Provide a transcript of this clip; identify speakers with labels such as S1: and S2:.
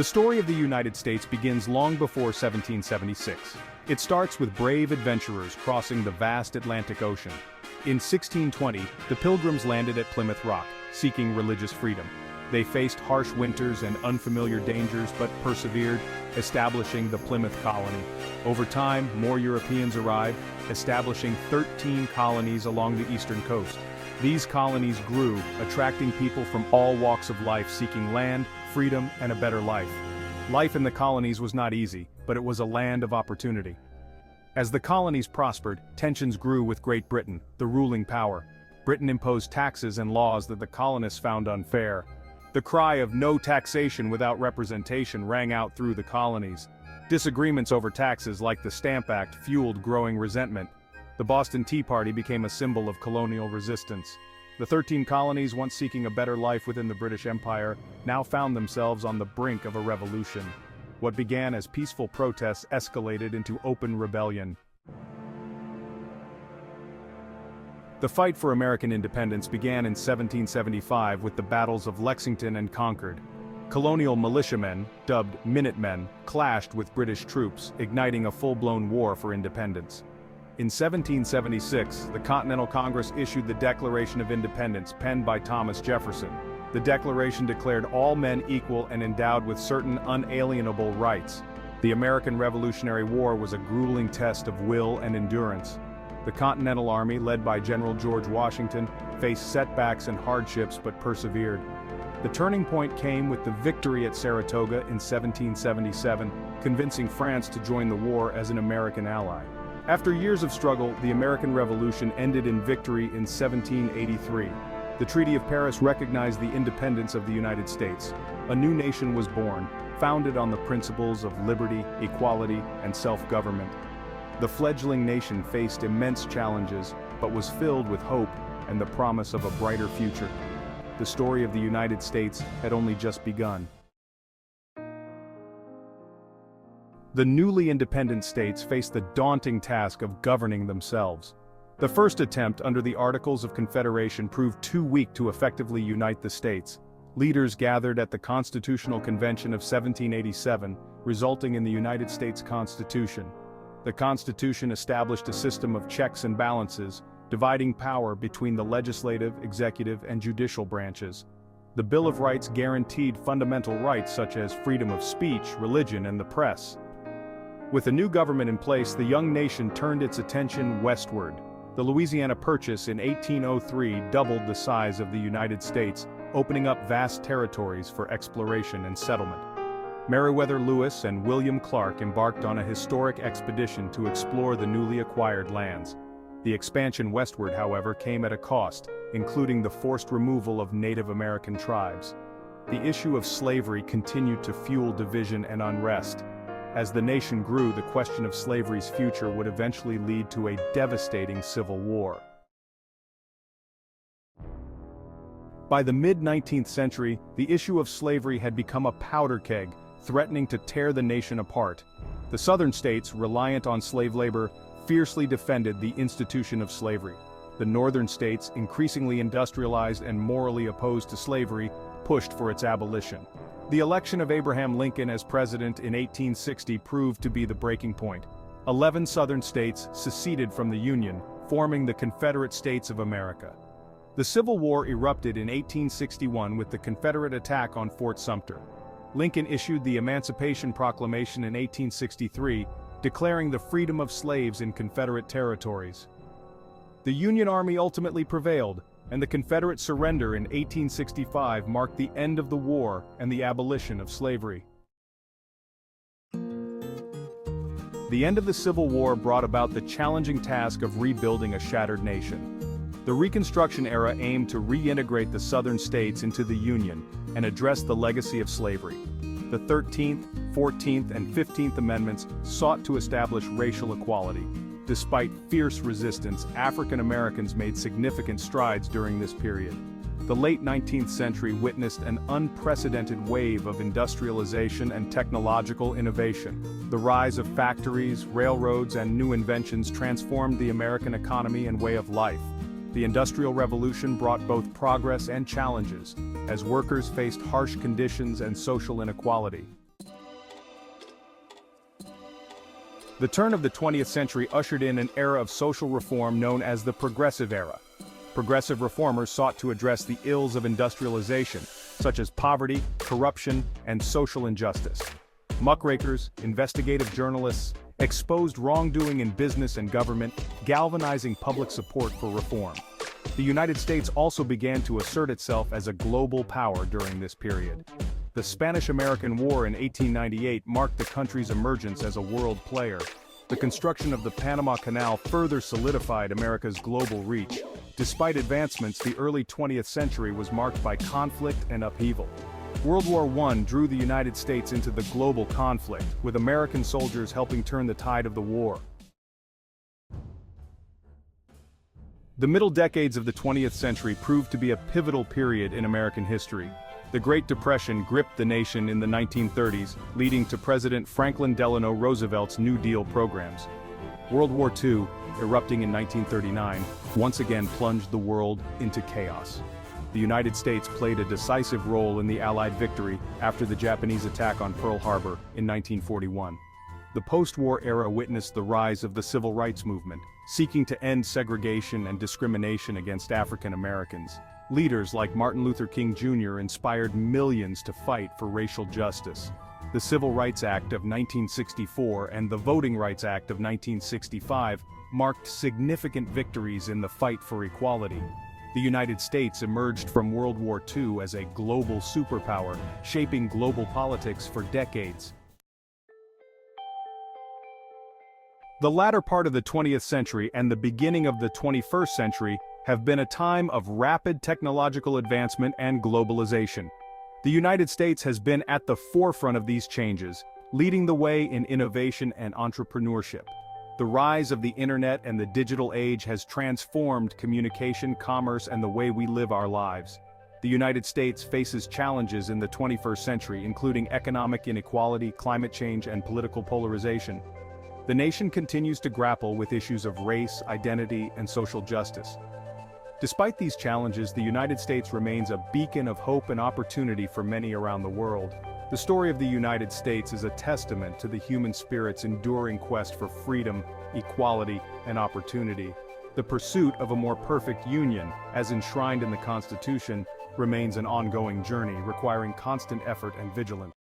S1: The story of the United States begins long before 1776. It starts with brave adventurers crossing the vast Atlantic Ocean. In 1620, the Pilgrims landed at Plymouth Rock, seeking religious freedom. They faced harsh winters and unfamiliar dangers but persevered, establishing the Plymouth Colony. Over time, more Europeans arrived, establishing 13 colonies along the eastern coast. These colonies grew, attracting people from all walks of life seeking land, freedom, and a better life. Life in the colonies was not easy, but it was a land of opportunity. As the colonies prospered, tensions grew with Great Britain, the ruling power. Britain imposed taxes and laws that the colonists found unfair. The cry of no taxation without representation rang out through the colonies. Disagreements over taxes like the Stamp Act fueled growing resentment. The Boston Tea Party became a symbol of colonial resistance. The 13 colonies, once seeking a better life within the British Empire, now found themselves on the brink of a revolution. What began as peaceful protests escalated into open rebellion. The fight for American independence began in 1775 with the battles of Lexington and Concord. Colonial militiamen, dubbed Minutemen, clashed with British troops, igniting a full-blown war for independence. In 1776, the Continental Congress issued the Declaration of Independence penned by Thomas Jefferson. The Declaration declared all men equal and endowed with certain unalienable rights. The American Revolutionary War was a grueling test of will and endurance. The Continental Army, led by General George Washington, faced setbacks and hardships but persevered. The turning point came with the victory at Saratoga in 1777, convincing France to join the war as an American ally. After years of struggle, the American Revolution ended in victory in 1783. The Treaty of Paris recognized the independence of the United States. A new nation was born, founded on the principles of liberty, equality, and self-government. The fledgling nation faced immense challenges, but was filled with hope and the promise of a brighter future. The story of the United States had only just begun. The newly independent states faced the daunting task of governing themselves. The first attempt under the Articles of Confederation proved too weak to effectively unite the states. Leaders gathered at the Constitutional Convention of 1787, resulting in the United States Constitution. The Constitution established a system of checks and balances, dividing power between the legislative, executive, and judicial branches. The Bill of Rights guaranteed fundamental rights such as freedom of speech, religion, and the press. With a new government in place, the young nation turned its attention westward. The Louisiana Purchase in 1803 doubled the size of the United States, opening up vast territories for exploration and settlement. Meriwether Lewis and William Clark embarked on a historic expedition to explore the newly acquired lands. The expansion westward, however, came at a cost, including the forced removal of Native American tribes. The issue of slavery continued to fuel division and unrest. As the nation grew, the question of slavery's future would eventually lead to a devastating civil war. By the mid-19th century, the issue of slavery had become a powder keg, threatening to tear the nation apart. The southern states, reliant on slave labor, fiercely defended the institution of slavery. The northern states, increasingly industrialized and morally opposed to slavery, pushed for its abolition. The election of Abraham Lincoln as president in 1860 proved to be the breaking point. 11 southern states seceded from the Union, forming the Confederate States of America. The Civil War erupted in 1861 with the Confederate attack on Fort Sumter. Lincoln issued the Emancipation Proclamation in 1863, declaring the freedom of slaves in Confederate territories. The Union Army ultimately prevailed, and the Confederate surrender in 1865 marked the end of the war and the abolition of slavery. The end of the Civil War brought about the challenging task of rebuilding a shattered nation. The Reconstruction era aimed to reintegrate the southern states into the Union and address the legacy of slavery. The 13th, 14th, and 15th Amendments sought to establish racial equality. Despite fierce resistance, African Americans made significant strides during this period. The late 19th century witnessed an unprecedented wave of industrialization and technological innovation. The rise of factories, railroads, and new inventions transformed the American economy and way of life. The Industrial Revolution brought both progress and challenges, as workers faced harsh conditions and social inequality. The turn of the 20th century ushered in an era of social reform known as the Progressive Era. Progressive reformers sought to address the ills of industrialization, such as poverty, corruption, and social injustice. Muckrakers, investigative journalists, exposed wrongdoing in business and government, galvanizing public support for reform. The United States also began to assert itself as a global power during this period. The Spanish-American War in 1898 marked the country's emergence as a world player. The construction of the Panama Canal further solidified America's global reach. Despite advancements, the early 20th century was marked by conflict and upheaval. World War I drew the United States into the global conflict, with American soldiers helping turn the tide of the war. The middle decades of the 20th century proved to be a pivotal period in American history. The Great Depression gripped the nation in the 1930s, leading to President Franklin Delano Roosevelt's New Deal programs. World War II, erupting in 1939, once again plunged the world into chaos. The United States played a decisive role in the Allied victory after the Japanese attack on Pearl Harbor in 1941. The post-war era witnessed the rise of the Civil Rights Movement, seeking to end segregation and discrimination against African Americans. Leaders like Martin Luther King Jr. inspired millions to fight for racial justice. The Civil Rights Act of 1964 and the Voting Rights Act of 1965 marked significant victories in the fight for equality. The United States emerged from World War II as a global superpower, shaping global politics for decades. The latter part of the 20th century and the beginning of the 21st century have been a time of rapid technological advancement and globalization. The United States has been at the forefront of these changes, leading the way in innovation and entrepreneurship. The rise of the internet and the digital age has transformed communication, commerce, and the way we live our lives. The United States faces challenges in the 21st century, including economic inequality, climate change, and political polarization. The nation continues to grapple with issues of race, identity, and social justice. Despite these challenges, the United States remains a beacon of hope and opportunity for many around the world. The story of the United States is a testament to the human spirit's enduring quest for freedom, equality, and opportunity. The pursuit of a more perfect union, as enshrined in the Constitution, remains an ongoing journey requiring constant effort and vigilance.